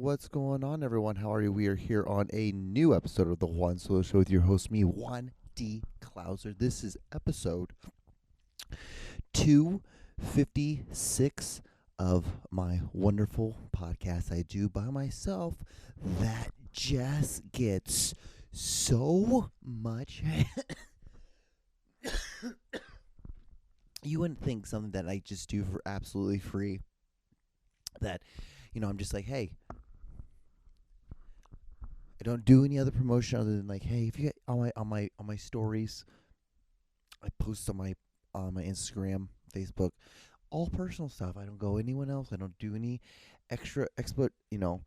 What's going on, everyone? How are you? We are here on a new episode of the Juan Solo Show with your host, me, Juan D. Clouser. This is episode 256 of my wonderful podcast I do by myself that just gets so much. You wouldn't think something that I just do for absolutely free that, I'm just like, hey, I don't do any other promotion other than like, hey, if you get on my stories, I post on my Instagram, Facebook, all personal stuff. I don't go anyone else. I don't do any extra expert, any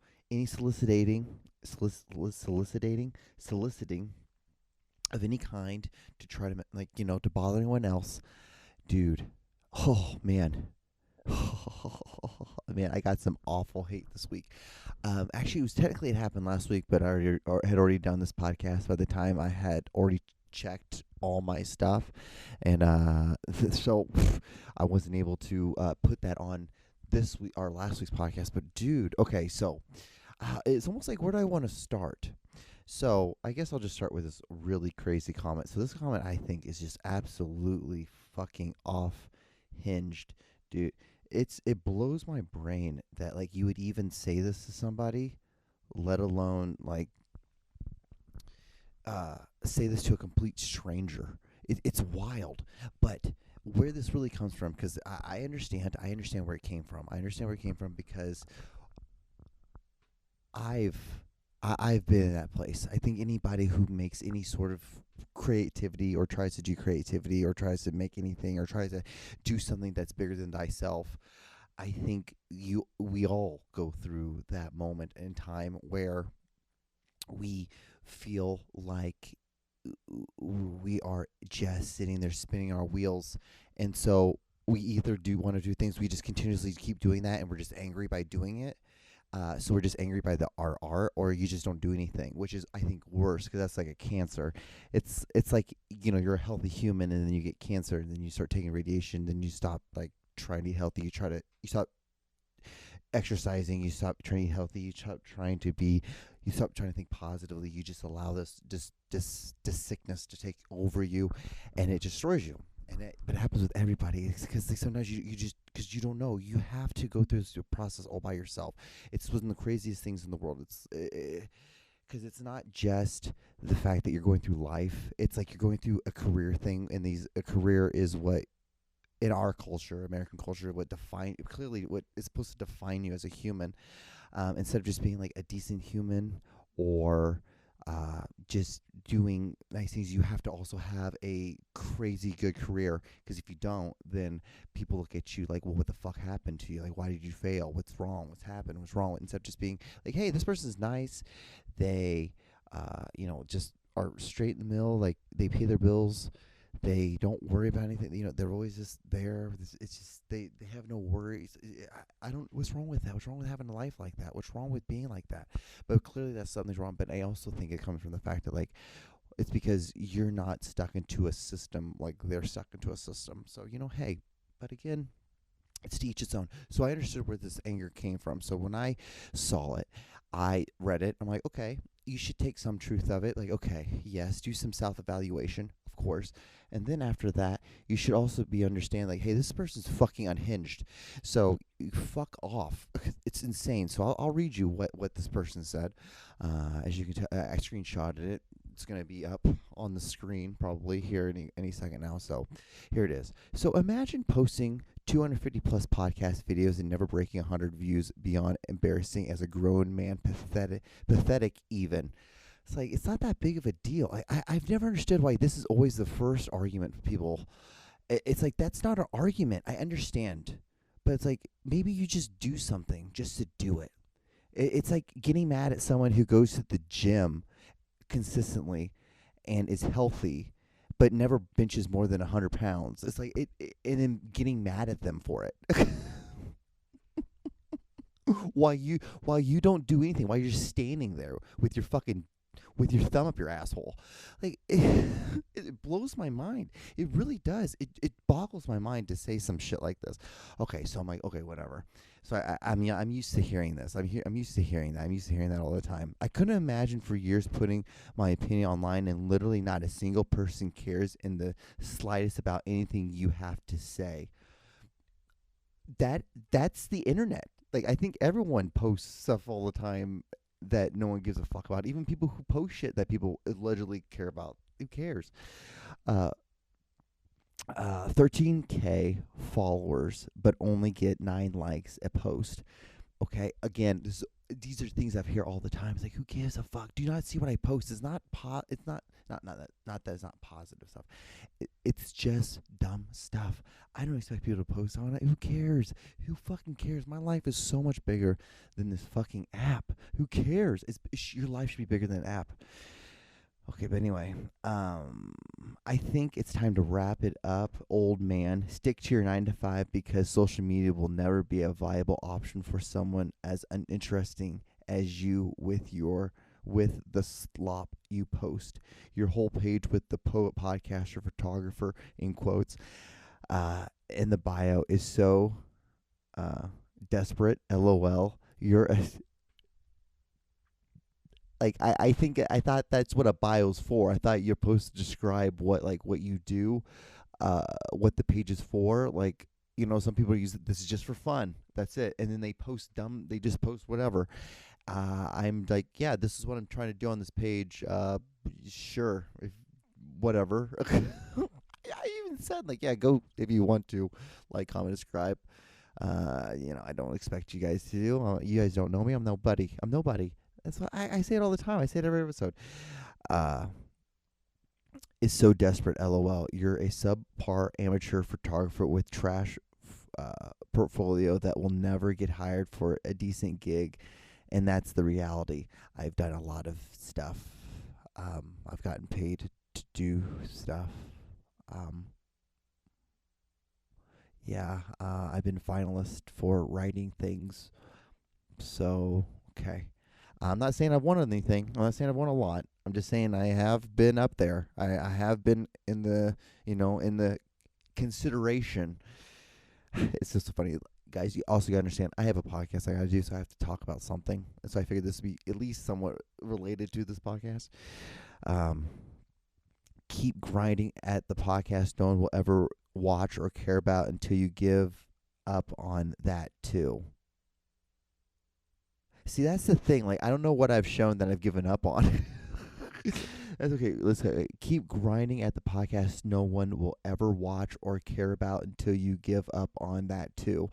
soliciting of any kind to try to to bother anyone else, dude. Oh man. Man, I got some awful hate this week. Actually, it happened last week, but I had already done this podcast by the time I had already checked all my stuff, and so I wasn't able to put that on this week or last week's podcast. But dude, okay, so it's almost like, where do I want to start? So I guess I'll just start with this really crazy comment. So this comment, I think, is just absolutely fucking off hinged, dude. It blows my brain that like you would even say this to somebody, let alone like say this to a complete stranger. It's wild. But where this really comes from, because I understand where it came from. I understand where it came from because I've been in that place. I think anybody who makes any sort of creativity or tries to do creativity or tries to make anything or tries to do something that's bigger than thyself, I think we all go through that moment in time where we feel like we are just sitting there spinning our wheels, and so we either do want to do things, we just continuously keep doing that, and we're just angry by doing it. So we're just angry by the art, or you just don't do anything, which is, I think, worse, because that's like a cancer. It's like, you're a healthy human, and then you get cancer, and then you start taking radiation, then you stop like trying to eat healthy. You stop exercising, you stop trying to eat healthy, you stop trying to think positively. You just allow this sickness to take over you, and it destroys you. But it happens with everybody. It's because sometimes you just, because you don't know, you have to go through this process all by yourself. It's one of the craziest things in the world. It's because it's not just the fact that you're going through life. It's like you're going through a career thing, and a career is what, in our culture, American culture, what is supposed to define you as a human, instead of just being like a decent human or just doing nice things. You have to also have a crazy good career, because if you don't, then people look at you like, well, what the fuck happened to you? Like, why did you fail? What's wrong? What's happened? What's wrong? Instead of just being like, hey, this person's nice. They, just are straight in the middle. Like, they pay their bills. They don't worry about anything. They're always just there. It's just they have no worries. I don't. What's wrong with that? What's wrong with having a life like that? What's wrong with being like that? But clearly, something's wrong. But I also think it comes from the fact that like, it's because you're not stuck into a system like they're stuck into a system. So hey. But again, it's to each its own. So I understood where this anger came from. So when I saw it, I read it. I'm like, okay, you should take some truth of it. Like, okay, yes, do some self-evaluation, of course. And then after that, you should also understand, like, hey, this person's fucking unhinged. So fuck off. It's insane. So I'll read you what this person said. As you can tell, I screenshotted it. It's going to be up on the screen probably here any second now. So here it is. So imagine posting 250 plus podcast videos and never breaking 100 views, beyond embarrassing as a grown man, pathetic even. It's like, it's not that big of a deal. I've never understood why this is always the first argument for people. It's like, that's not an argument. I understand. But it's like, maybe you just do something just to do it. It's like getting mad at someone who goes to the gym consistently and is healthy, but never benches more than 100 pounds. It's like, and then getting mad at them for it. While you don't do anything, while you're just standing there with your fucking with your thumb up your asshole. Like, it blows my mind. It really does. It boggles my mind to say some shit like this. Okay, so I'm like, okay, whatever. So I'm used to hearing this. I'm used to hearing that. I'm used to hearing that all the time. I couldn't imagine for years putting my opinion online and literally not a single person cares in the slightest about anything you have to say. That's the internet. Like, I think everyone posts stuff all the time that no one gives a fuck about. Even people who post shit that people allegedly care about. Who cares? 13K followers, but only get 9 likes a post. Okay, again, these are things I hear all the time. It's like, who gives a fuck? Do you not see what I post? It's not it's not that it's not positive stuff. It's just dumb stuff. I don't expect people to post on it. Who cares? Who fucking cares? My life is so much bigger than this fucking app. Who cares? Your life should be bigger than an app. Okay, but anyway, I think it's time to wrap it up, old man. Stick to your 9 to 5 because social media will never be a viable option for someone as uninteresting as you with the slop you post. Your whole page with the poet, podcaster, photographer, in quotes, in the bio is so desperate. LOL. You're a like I thought that's what a bio's for. I thought you're supposed to describe what you do, what the page is for. Like, some people use it, this is just for fun. That's it. And then they just post whatever. I'm like, yeah, this is what I'm trying to do on this page. Sure, whatever. I even said, like, yeah, go if you want to, like, comment, subscribe. I don't expect you guys to do. You guys don't know me. I'm nobody. That's what I say it all the time. I say it every episode. Is so desperate. LOL. You're a subpar amateur photographer with trash portfolio that will never get hired for a decent gig, and that's the reality. I've done a lot of stuff. I've gotten paid to do stuff. I've been finalist for writing things. So, okay. I'm not saying I've won anything. I'm not saying I've won a lot. I'm just saying I have been up there. I have been in the, in the consideration. It's just so funny. Guys, you also got to understand, I have a podcast I got to do, so I have to talk about something. And so I figured this would be at least somewhat related to this podcast. Keep grinding at the podcast no one will ever watch or care about until you give up on that too. See, that's the thing. Like, I don't know what I've shown that I've given up on. That's okay. Let's keep grinding at the podcast no one will ever watch or care about until you give up on that too.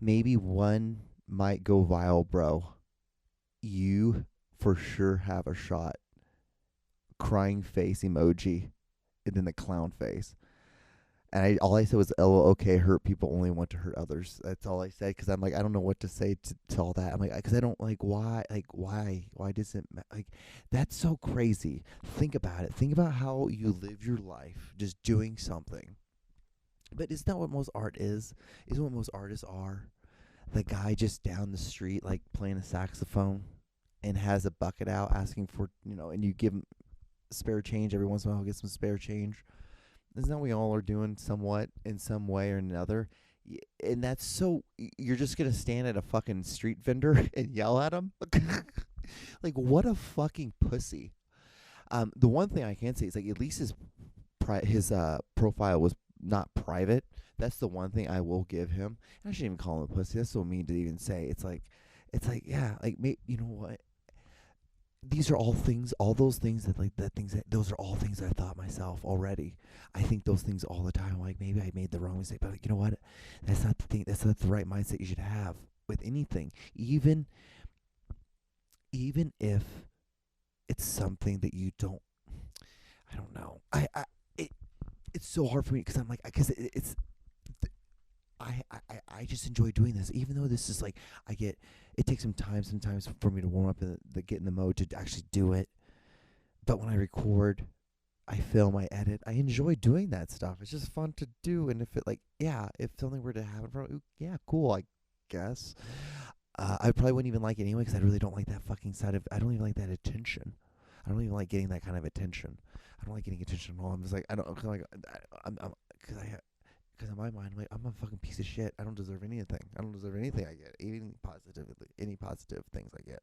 Maybe one might go viral, bro. You for sure have a shot. Crying face emoji, and then the clown face. And all I said was, "LOL, okay, hurt people only want to hurt others." That's all I said, because I'm like, I don't know what to say to all that. I'm like, because I don't why does it, that's so crazy. Think about it. Think about how you live your life just doing something. But isn't that what most art is? Isn't what most artists are? The guy just down the street, like, playing a saxophone and has a bucket out asking for, and you give him spare change every once in a while. He'll get some spare change. Isn't that what we all are doing somewhat in some way or another? And that's so, you're just going to stand at a fucking street vendor and yell at him? Like, what a fucking pussy. The one thing I can say is, like, at least his profile was not private. That's the one thing I will give him. I shouldn't even call him a pussy. That's so mean to even say. It's like, yeah, like, you know what? These are all things, those are all things I thought myself already. I think those things all the time. Like, maybe I made the wrong mistake, but you know what? That's not the thing. That's not the right mindset you should have with anything. Even if it's something that you don't, I don't know. It's so hard for me because I'm like, because I just enjoy doing this, even though this is like, it takes some time sometimes for me to warm up and get in the mode to actually do it. But when I record, I film, I edit, I enjoy doing that stuff. It's just fun to do. And if if something were to happen, yeah, cool, I guess. I probably wouldn't even like it anyway because I really don't like that fucking side of, I don't even like that attention. I don't even like getting that kind of attention. I don't like getting attention at all. I'm just like, I don't, cause like, because in my mind, I'm like, I'm a fucking piece of shit. I don't deserve anything. I don't deserve anything I get, even positively, any positive things I get.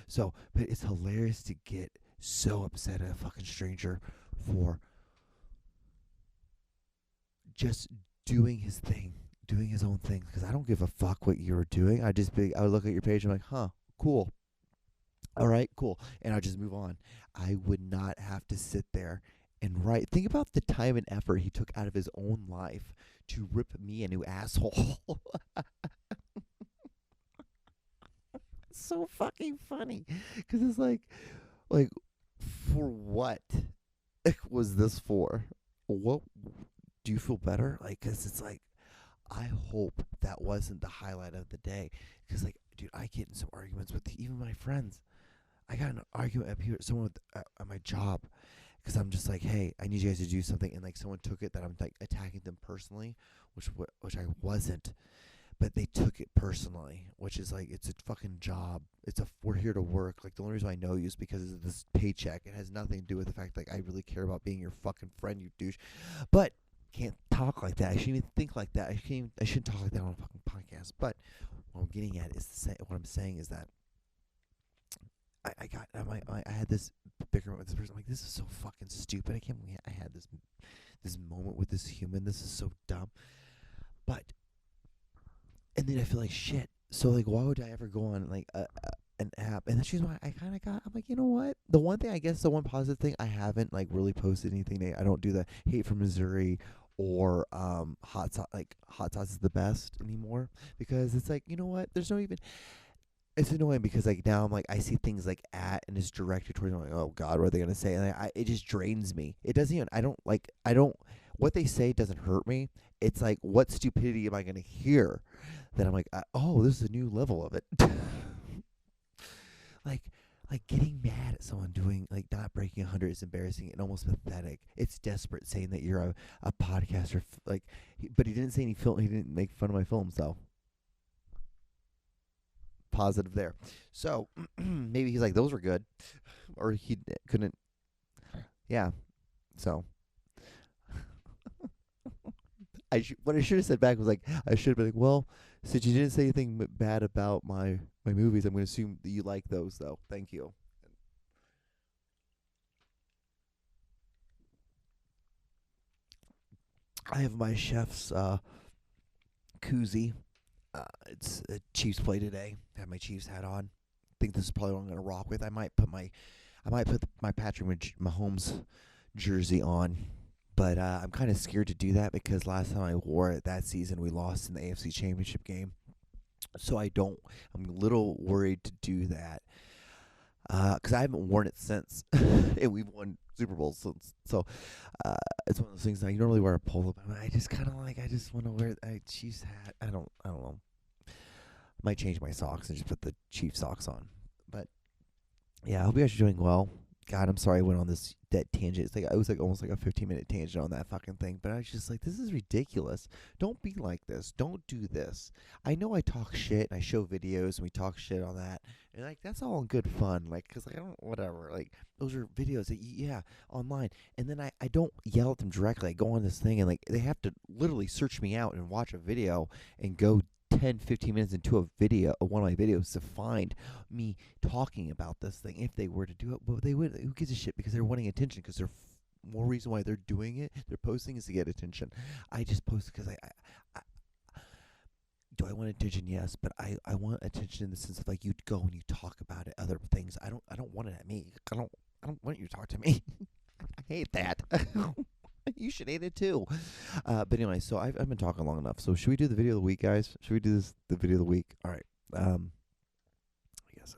So, but it's hilarious to get so upset at a fucking stranger for just doing his thing, doing his own thing. Because I don't give a fuck what you're doing. I would look at your page and I'm like, huh, cool. All right, cool. And I'll just move on. I would not have to sit there and write. Think about the time and effort he took out of his own life to rip me a new asshole. It's so fucking funny. Because it's like, for what was this for? What, do you feel better? Like, because it's like, I hope that wasn't the highlight of the day. Because, like, dude, I get in some arguments with even my friends. I got an argument up here with someone at my job because I'm just like, hey, I need you guys to do something, and like someone took it that I'm like attacking them personally, which I wasn't, but they took it personally, which is like, it's a fucking job. We're here to work. Like, the only reason I know you is because of this paycheck. It has nothing to do with the fact like I really care about being your fucking friend, you douche. But can't talk like that. I shouldn't even think like that. I shouldn't talk like that on a fucking podcast. But what I'm getting at is what I'm saying is that I had this bickering with this person. I'm like, this is so fucking stupid. I can't believe I had this moment with this human. This is so dumb. But, and then I feel like shit. So like, why would I ever go on like an app? And that's just why I'm like, you know what? The one thing, I guess, the one positive thing, I haven't like really posted anything. I don't do the hate from Missouri or hot sauce is the best anymore, because it's like, you know what? There's no even. It's annoying because like now I'm like, I see things like and it's directed towards me. I'm like, oh God, what are they gonna say? And it just drains me. It doesn't even. I don't. What they say doesn't hurt me. It's like, what stupidity am I gonna hear? That I'm like, oh, this is a new level of it. like getting mad at someone doing like not breaking 100 is embarrassing and almost pathetic. It's desperate saying that you're a podcaster. Like, but he didn't say any film. He didn't make fun of my films though. Positive there. So maybe he's like, those were good, or he couldn't. Yeah. So what I should have said back was like, I should have been like, well, since you didn't say anything bad about my movies, I'm going to assume that you like those though. Thank you. I have my chef's koozie. It's a Chiefs play today. I have my Chiefs hat on. I think this is probably what I'm going to rock with. I might put my Patrick Mahomes jersey on, but I'm kind of scared to do that because last time I wore it that season, we lost in the AFC Championship game. So I'm a little worried to do that because I haven't worn it since, and we've won Super Bowls since. So it's one of those things that you don't really wear a polo, but I just kind of like, I just want to wear a Chiefs hat. I don't know. Might change my socks and just put the Chiefs socks on. But yeah, I hope you guys are doing well. God, I'm sorry I went on that tangent. It was like almost like a 15-minute tangent on that fucking thing. But I was just like, this is ridiculous. Don't be like this. Don't do this. I know I talk shit and I show videos and we talk shit on that. And like, that's all in good fun. Like, because like, I don't, whatever. Like, those are videos that, online. And then I don't yell at them directly. I go on this thing and like, they have to literally search me out and watch a video and go 10-15 minutes into one of my videos to find me talking about this thing if they were to do it. But they would. Who gives a shit? Because they're wanting attention. Because they're more reason why they're doing it. They're posting is to get attention. I just post because I do. I want attention, yes, but I want attention in the sense of like you go and you talk about it, other things. I don't want it at me. I don't want you to talk to me. I hate that. You should hate it too. But anyway, so I've been talking long enough. So should we do the video of the week, guys? Should we do the video of the week? All right. I guess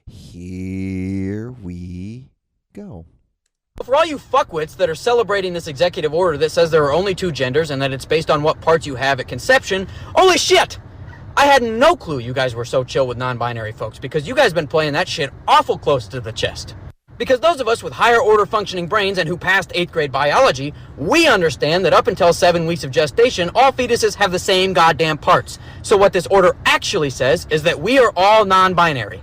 here we go. For all you fuckwits that are celebrating this executive order that says there are only two genders and that it's based on what parts you have at conception, holy shit! I had no clue you guys were so chill with non-binary folks because you guys been playing that shit awful close to the chest. Because those of us with higher order functioning brains and who passed 8th grade biology, we understand that up until 7 weeks of gestation, all fetuses have the same goddamn parts. So what this order actually says is that we are all non-binary.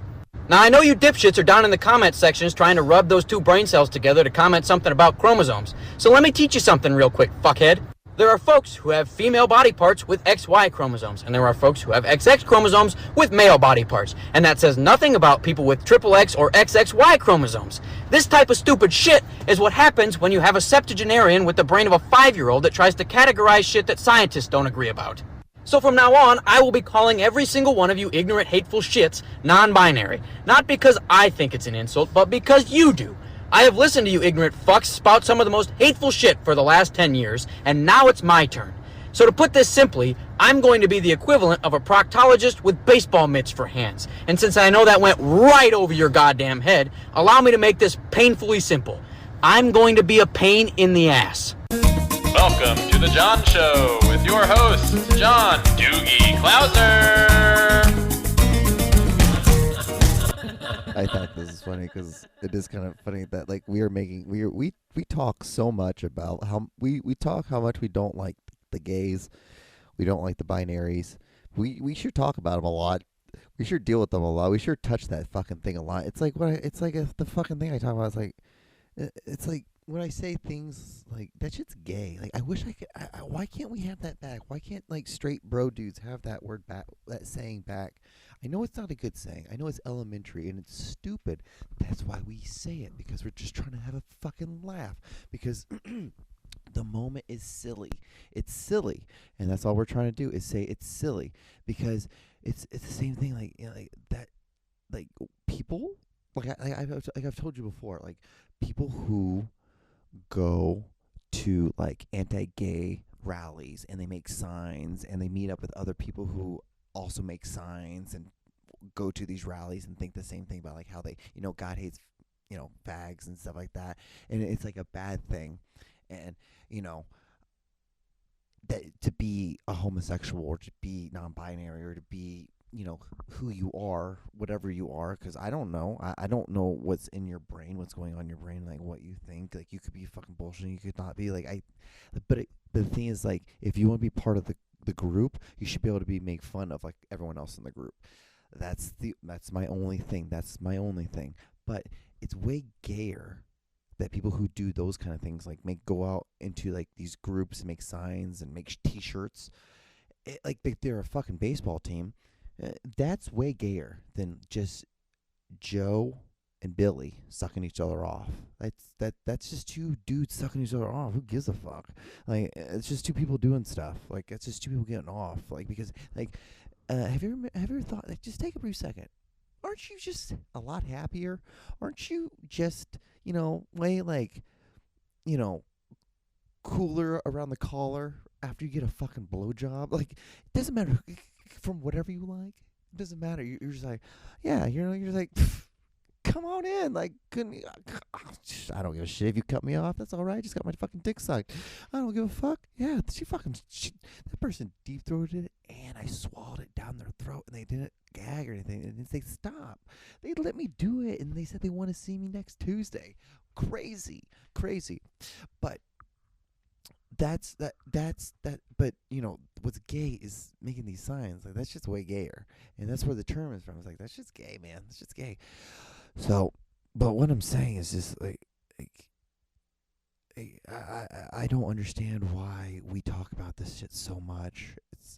Now, I know you dipshits are down in the comment sections trying to rub those two brain cells together to comment something about chromosomes. So let me teach you something real quick, fuckhead. There are folks who have female body parts with XY chromosomes, and there are folks who have XX chromosomes with male body parts. And that says nothing about people with XXX or XXY chromosomes. This type of stupid shit is what happens when you have a septuagenarian with the brain of a 5-year-old that tries to categorize shit that scientists don't agree about. So from now on, I will be calling every single one of you ignorant, hateful shits non-binary. Not because I think it's an insult, but because you do. I have listened to you ignorant fucks spout some of the most hateful shit for the last 10 years, and now it's my turn. So to put this simply, I'm going to be the equivalent of a proctologist with baseball mitts for hands. And since I know that went right over your goddamn head, allow me to make this painfully simple. I'm going to be a pain in the ass. Welcome to The John Show with your host, John Doogie Clouser. I thought this is funny because it is kind of funny that like we talk so much about how we talk how much we don't like the gays, we don't like the binaries. We should talk about them a lot. We should deal with them a lot. We should touch that fucking thing a lot. It's like the fucking thing I talk about. It's like when I say things like that shit's gay. Like I wish I could. Why can't we have that back? Why can't like straight bro dudes have that word back? That saying back. I know it's not a good saying. I know it's elementary and it's stupid. That's why we say it, because we're just trying to have a fucking laugh. Because the moment is silly. It's silly, and that's all we're trying to do is say it's silly, because it's the same thing. Like like that, like people. I've told you before. Like people who go to like anti-gay rallies and they make signs and they meet up with other people who also make signs and go to these rallies and think the same thing about like how they, God hates, fags and stuff like that. And it's like a bad thing. And, that to be a homosexual or to be non-binary or to be, who you are, whatever you are, because I don't know. I don't know what's in your brain, what's going on in your brain, like what you think. Like you could be fucking bullshit, you could not be. But the thing is, like, if you want to be part of the group, you should be able to be make fun of like everyone else in the group. That's my only thing. That's my only thing. But it's way gayer that people who do those kind of things like go out into like these groups and make signs and make T-shirts, like they're a fucking baseball team. That's way gayer than just Joe and Billy sucking each other off. That's just two dudes sucking each other off. Who gives a fuck? Like it's just two people doing stuff. Like it's just two people getting off. Like because like have you ever thought, like, just take a brief second? Aren't you just a lot happier? Aren't you just way like cooler around the collar after you get a fucking blowjob? Like it doesn't matter. From whatever you like, it doesn't matter. You're just like, yeah, you're just like, come on in. Like, I don't give a shit if you cut me off. That's all right. Just got my fucking dick sucked. I don't give a fuck. Yeah, that person deep throated it, and I swallowed it down their throat, and they didn't gag or anything. And they stop. They let me do it, and they said they want to see me next Tuesday. Crazy. But that's that. But what's gay is making these signs. Like that's just way gayer, and that's where the term is from. It's like that's just gay, man. That's just gay. So, but what I'm saying is just like I don't understand why we talk about this shit so much.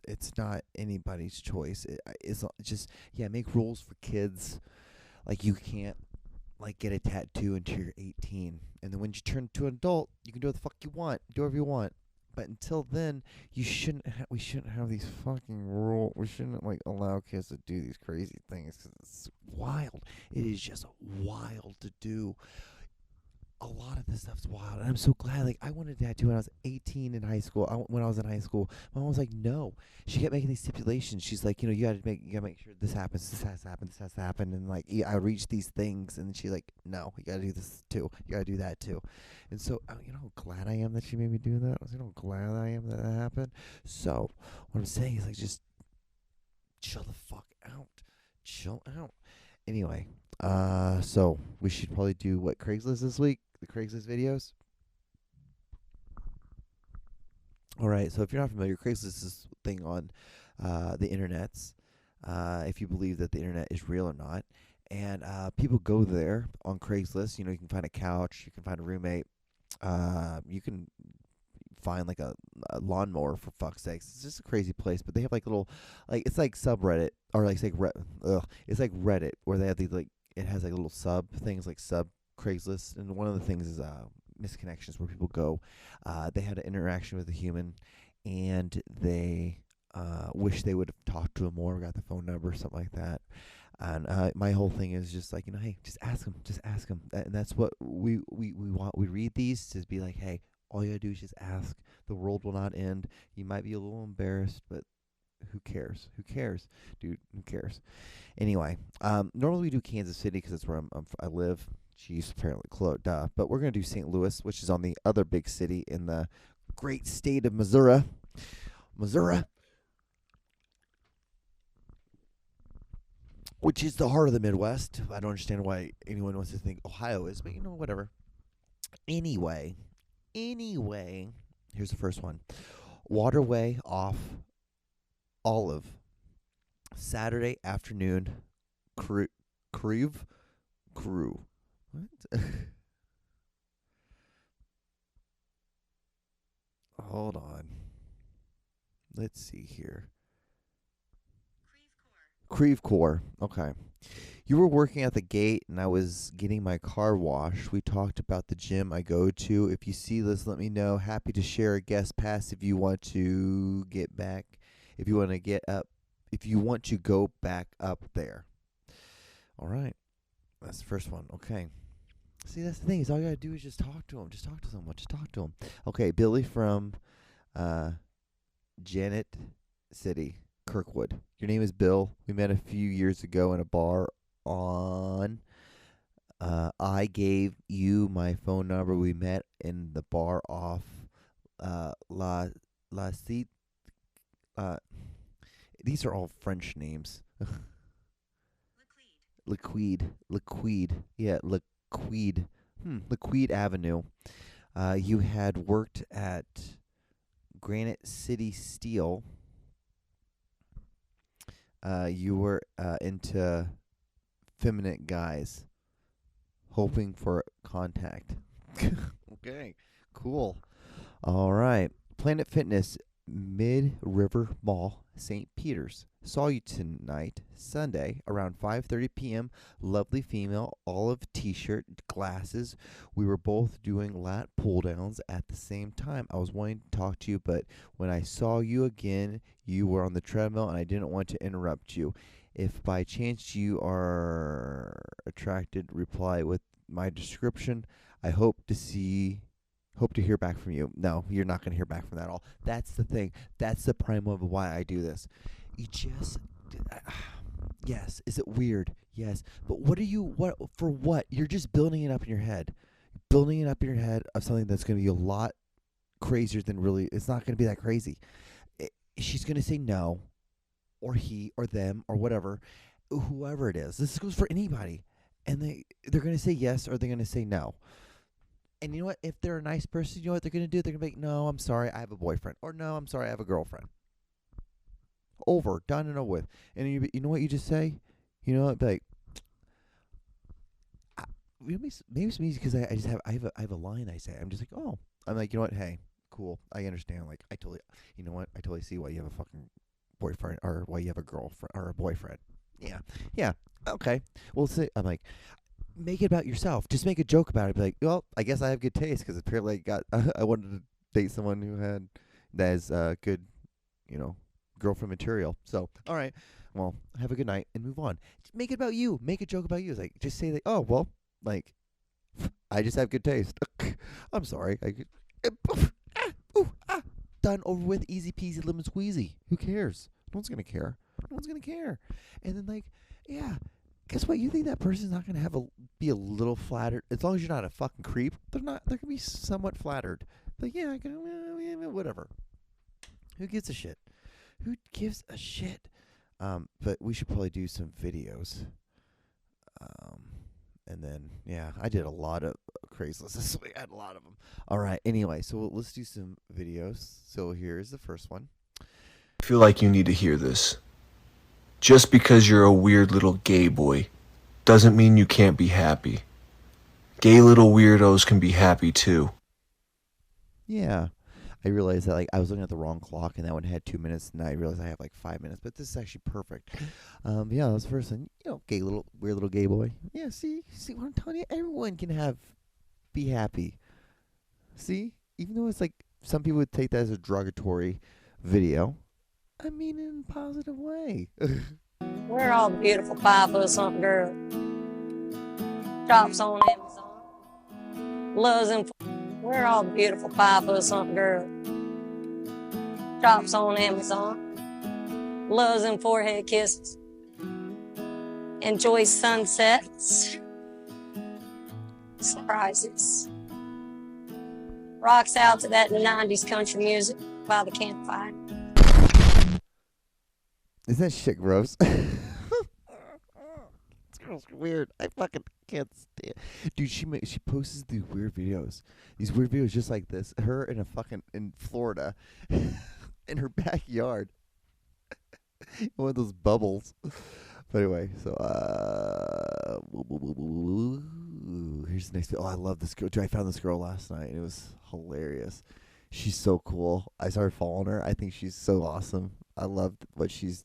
It's not anybody's choice. It's just make rules for kids. Like you can't like get a tattoo until you're 18, and then when you turn to an adult, you can do what the fuck you want, do whatever you want. But until then, we shouldn't have these fucking rules. We shouldn't like allow kids to do these crazy things because it's wild. It is just wild to do. A lot of this stuff's wild, and I'm so glad. Like, I wanted a tattoo when I was 18 in high school. When I was in high school, my mom was like, "No." She kept making these stipulations. She's like, you gotta make sure this happens. This has to happen. This has to happen. And like, I reach these things, and she's like, "No, you gotta do this too. You gotta do that too." And so, how glad I am that she made me do that. Glad I am that happened. So, what I'm saying is like, just chill the fuck out. Chill out. Anyway, so we should probably do what Craigslist this week. The Craigslist videos. All right, so if you're not familiar, Craigslist is this thing on the internets, if you believe that the internet is real or not. And people go there on Craigslist. You know, you can find a couch, you can find a roommate, you can find like a lawnmower, for fuck's sakes. It's just a crazy place. But they have like little, like it's like subreddit, or like it's like Reddit, where they have these like, it has like little sub things like sub Craigslist, and one of the things is misconnections, where people go. They had an interaction with a human, and they wish they would have talked to him more, got the phone number, something like that. And my whole thing is just like, hey, just ask him, and that's what we want. We read these to be like, hey, all you gotta do is just ask. The world will not end. You might be a little embarrassed, but who cares? Who cares, dude? Who cares? Anyway, normally we do Kansas City because that's where I live. Jeez, apparently close, duh. But we're gonna do St. Louis, which is on the other big city in the great state of Missouri. Which is the heart of the Midwest. I don't understand why anyone wants to think Ohio is, but whatever. Anyway, here's the first one. Waterway off Olive, Saturday afternoon, crew. What? Hold on. Let's see here. Creve Core. Okay. You were working at the gate, and I was getting my car washed. We talked about the gym I go to. If you see this, let me know. Happy to share a guest pass if you want to get back. If you want to get up. If you want to go back up there. All right. That's the first one. Okay. See, that's the thing. Is all you got to do is just talk to him. Just talk to someone. Just talk to him. Okay. Billy from Janet City, Kirkwood. Your name is Bill. We met a few years ago in a bar on. I gave you my phone number. We met in the bar off La Cite. These are all French names. Liquide. Yeah, Liquide. Liquide Avenue. You had worked at Granite City Steel. You were into feminine guys, hoping for contact. Okay, cool. All right. Planet Fitness, Mid-River Mall, St. Peter's. Saw you tonight, Sunday, around 5:30 p.m. Lovely female, olive t-shirt, glasses. We were both doing lat pull-downs at the same time. I was wanting to talk to you, but when I saw you again, you were on the treadmill, and I didn't want to interrupt you. If by chance you are attracted, reply with my description. I hope to hear back from you. No, you're not going to hear back from that at all. That's the thing. That's the prime of why I do this. You just, yes. Is it weird? Yes. But what for what? You're just building it up in your head. Building it up in your head of something that's going to be a lot crazier than really, it's not going to be that crazy. She's going to say no, or he, or them, or whatever, whoever it is. This goes for anybody. And they're going to say yes, or they're going to say no. And you know what? If they're a nice person, you know what they're going to do? They're going to be like, no, I'm sorry, I have a boyfriend. Or no, I'm sorry, I have a girlfriend. Over, done and over with. And you know what you just say? You know what? Be like, maybe it's me because I have a line I say. I'm just like, oh. I'm like, you know what? Hey, cool. I understand. Like, you know what? I totally see why you have a fucking boyfriend, or why you have a girlfriend or a boyfriend. Yeah. Okay. Well, I'm like, make it about yourself. Just make a joke about it. Be like, well, I guess I have good taste because apparently I wanted to date someone who had that is good, girlfriend material. So, all right, well, have a good night and move on. Just make it about you. Make a joke about you. It's like, just say that. Oh, well, like, I just have good taste. I'm sorry. Done, over with, easy peasy, lemon squeezy. Who cares? No one's gonna care. And then like, yeah. Guess what? You think that person's not gonna be a little flattered? As long as you're not a fucking creep, they're gonna be somewhat flattered. But yeah, whatever. Who gives a shit? But we should probably do some videos. And then yeah, I did a lot of Craigslist this week. I had a lot of them. All right. Anyway, so let's do some videos. So here's the first one. I feel like you need to hear this. Just because you're a weird little gay boy doesn't mean you can't be happy. Gay little weirdos can be happy too. Yeah. I realized that I was looking at the wrong clock and that one had 2 minutes, and I realized I have 5 minutes, but this is actually perfect. Yeah, that was the first thing. Weird little gay boy. Yeah, see what I'm telling you? Everyone can be happy. See? Even though it's some people would take that as a derogatory video. I mean it in a positive way. We're all beautiful 5-foot-something girl. Shops on Amazon. Loves and we're all beautiful 5-foot-something girl. Shops on Amazon. Loves and forehead kisses. Enjoys sunsets. Surprises. Rocks out to that 90s country music by the campfire. Isn't that shit gross? This girl's weird. I fucking can't stand. Dude, she posts these weird videos. These weird videos just like this. Her in Florida, in her backyard, one of those bubbles. But anyway, so here's the next. Oh, I love this girl. Dude, I found this girl last night, and it was hilarious. She's so cool. I started following her. I think she's so awesome. I love what she's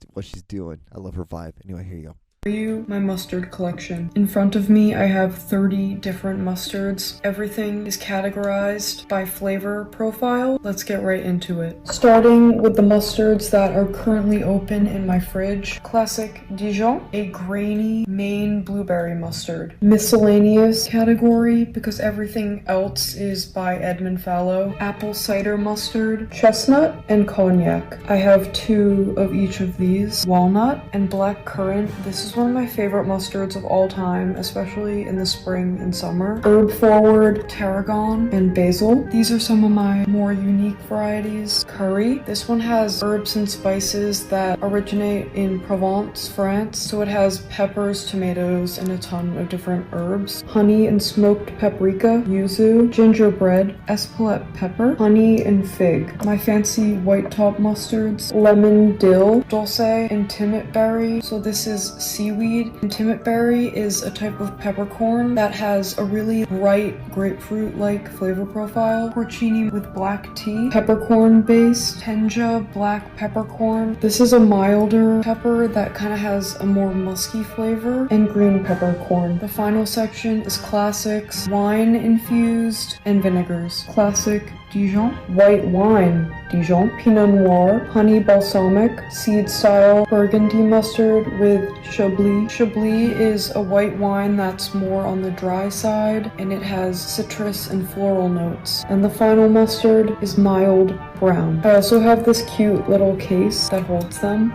doing. I love her vibe. Anyway, here you go. You my mustard collection. In front of me I have 30 different mustards. Everything is categorized by flavor profile. Let's get right into it. Starting with the mustards that are currently open in my fridge. Classic Dijon, a grainy Maine blueberry mustard. Miscellaneous category because everything else is by Edmund Fallow. Apple cider mustard, chestnut, and cognac. I have 2 of each of these. Walnut and black currant. This is one of my favorite mustards of all time, especially in the spring and summer. Herb forward, tarragon, and basil. These are some of my more unique varieties. Curry. This one has herbs and spices that originate in Provence, France. So it has peppers, tomatoes, and a ton of different herbs. Honey and smoked paprika, yuzu, gingerbread, espelette pepper, honey and fig. My fancy white top mustards, lemon, dill, dulce, and timot berry. So this is seaweed. And timot berry is a type of peppercorn that has a really bright grapefruit-like flavor profile. Porcini with black tea, peppercorn base, tenja black peppercorn. This is a milder pepper that kind of has a more musky flavor, and green peppercorn. The final section is classics, wine infused, and vinegars. Classic Dijon, white wine Dijon, Pinot Noir, honey balsamic, seed style Burgundy mustard with Chablis. Chablis is a white wine that's more on the dry side, and it has citrus and floral notes. And the final mustard is mild brown. I also have this cute little case that holds them.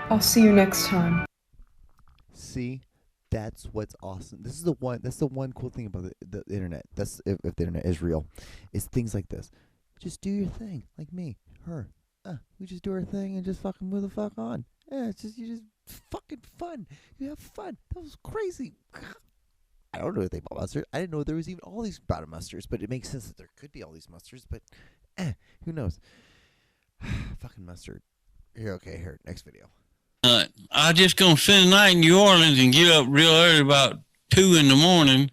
I'll see you next time. See? That's what's awesome. That's the one cool thing about the internet. That's if the internet is real, is things like this. Just do your thing, like me, her. We just do our thing and just fucking move the fuck on. Yeah, you just fucking fun. You have fun. That was crazy. I don't know anything about mustard. I didn't know there was even all these bottom mustards, but it makes sense that there could be all these mustards. But who knows? Fucking mustard. Here, next video. I just gonna spend the night in New Orleans and get up real early, about 2 in the morning,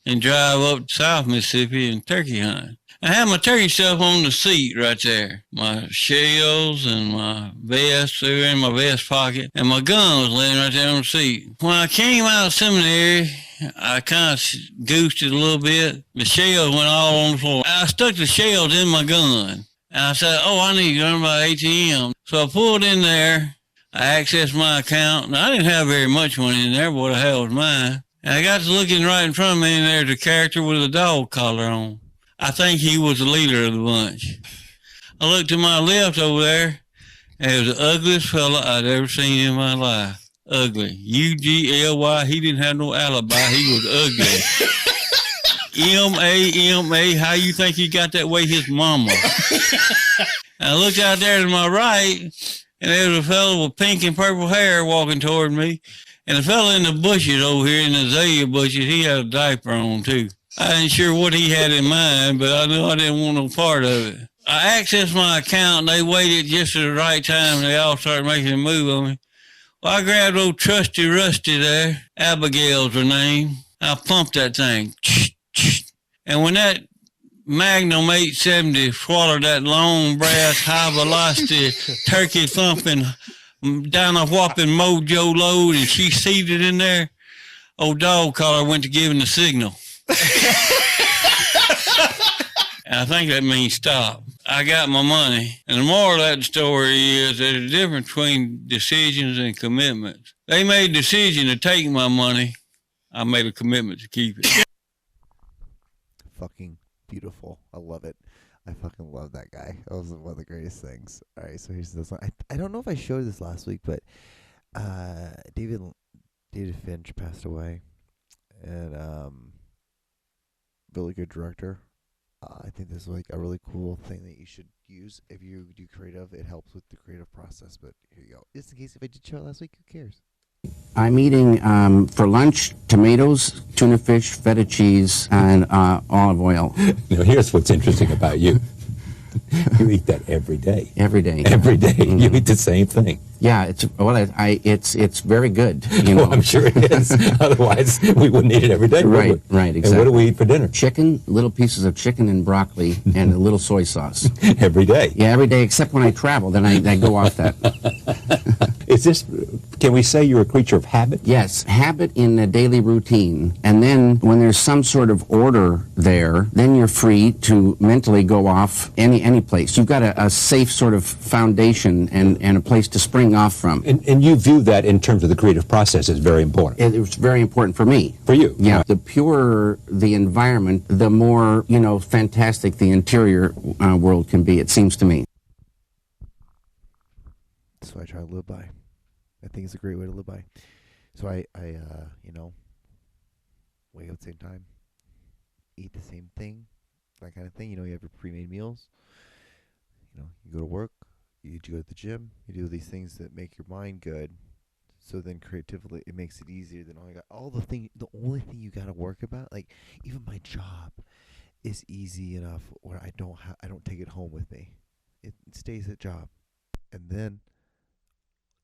and drive up to South Mississippi and turkey hunt. I had my turkey stuff on the seat right there. My shells and my vest, they were in my vest pocket, and my gun was laying right there on the seat. When I came out of seminary, I kind of goosed it a little bit. The shells went all on the floor. I stuck the shells in my gun, and I said, I need to go to my ATM. So I pulled in there. I accessed my account, and I didn't have very much money in there, but what the hell was mine? And I got to looking right in front of me, and there's a character with a dog collar on. I think he was the leader of the bunch. I looked to my left over there, and it was the ugliest fella I'd ever seen in my life. Ugly. U-G-L-Y. He didn't have no alibi. He was ugly. M-A, how you think he got that way? His mama. And I looked out there to my right, and there was a fellow with pink and purple hair walking toward me. And the fellow in the bushes over here, in the azalea bushes, he had a diaper on, too. I ain't sure what he had in mind, but I knew I didn't want no part of it. I accessed my account, and they waited just at the right time, and they all started making a move on me. Well, I grabbed old Trusty Rusty there. Abigail's her name. I pumped that thing. And when that Magnum 870 swallowed that long brass high velocity turkey thumping down a whopping mojo load and she seated in there, old dog collar went to giving the signal. And I think that means stop. I got my money. And the moral of that story is there's a difference between decisions and commitments. They made a decision to take my money. I made a commitment to keep it. Fucking beautiful. I love it. I fucking love that guy. That was one of the greatest things. All right, so here's this one. I don't know if I showed this last week, but David Finch passed away. And really good director. I think this is like a really cool thing that you should use if you do creative. It helps with the creative process. But here you go. Just in case if I did show it last week, who cares? I'm eating for lunch tomatoes, tuna fish, feta cheese, and olive oil. Now, here's what's interesting about you. You eat that every day. Every day. Every day. Mm-hmm. You eat the same thing. Yeah, it's very good. You know? Well, I'm sure it is. Otherwise, we wouldn't eat it every day. Right, right, exactly. And what do we eat for dinner? Chicken, little pieces of chicken and broccoli, and a little soy sauce. Every day. Yeah, every day, except when I travel. Then I go off that. Is this? Can we say you're a creature of habit? Yes, habit in a daily routine, and then when there's some sort of order there, then you're free to mentally go off any place. You've got a safe sort of foundation and a place to spring off from. And you view that in terms of the creative process as very important. It was very important for me. For you? Yeah. Right. The purer the environment, the more, fantastic the interior world can be, it seems to me. That's what I try to live by. I think it's a great way to live by. So I wake up at the same time, eat the same thing, that kind of thing. You have your pre-made meals. You go to work, you go to the gym, you do these things that make your mind good. So then creatively, it makes it easier than the only thing you got to work about, like even my job is easy enough where I don't take it home with me. It stays at job. And then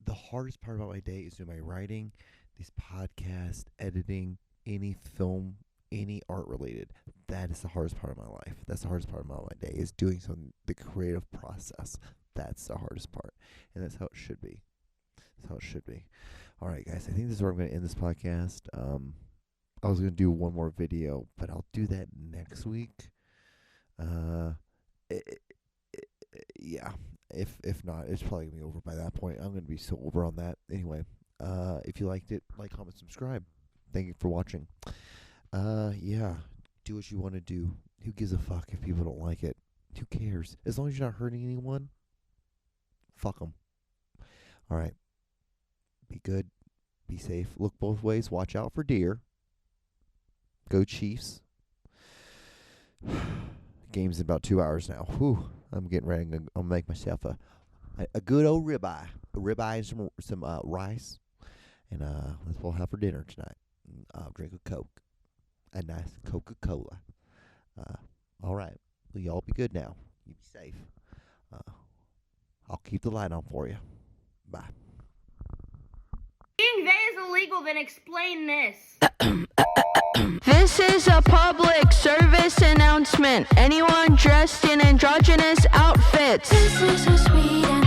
the hardest part about my day is doing my writing, these podcasts, editing, any film, any art related. That is the hardest part of my life. That's the hardest part of my day, is doing the creative process. That's the hardest part. And that's how it should be. That's how it should be. All right, guys, I think this is where I'm going to end this podcast. I was going to do one more video, but I'll do that next week. Yeah. If not, it's probably going to be over by that point. I'm going to be so over on that. Anyway, if you liked it, like, comment, subscribe. Thank you for watching. Yeah, do what you want to do. Who gives a fuck if people don't like it? Who cares? As long as you're not hurting anyone, fuck them. All right. Be good. Be safe. Look both ways. Watch out for deer. Go Chiefs. Game's in about 2 hours now. Whew. I'm getting ready. I'll make myself a good old ribeye. A ribeye and some rice. And that's what we'll have for dinner tonight. I'll drink a Coke. A nice Coca-Cola. All right. Well, y'all be good now. You be safe. I'll keep the light on for you. Bye. Being gay is illegal, then explain this. This is a public service announcement. Anyone dressed in androgynous outfits. This is so sweet and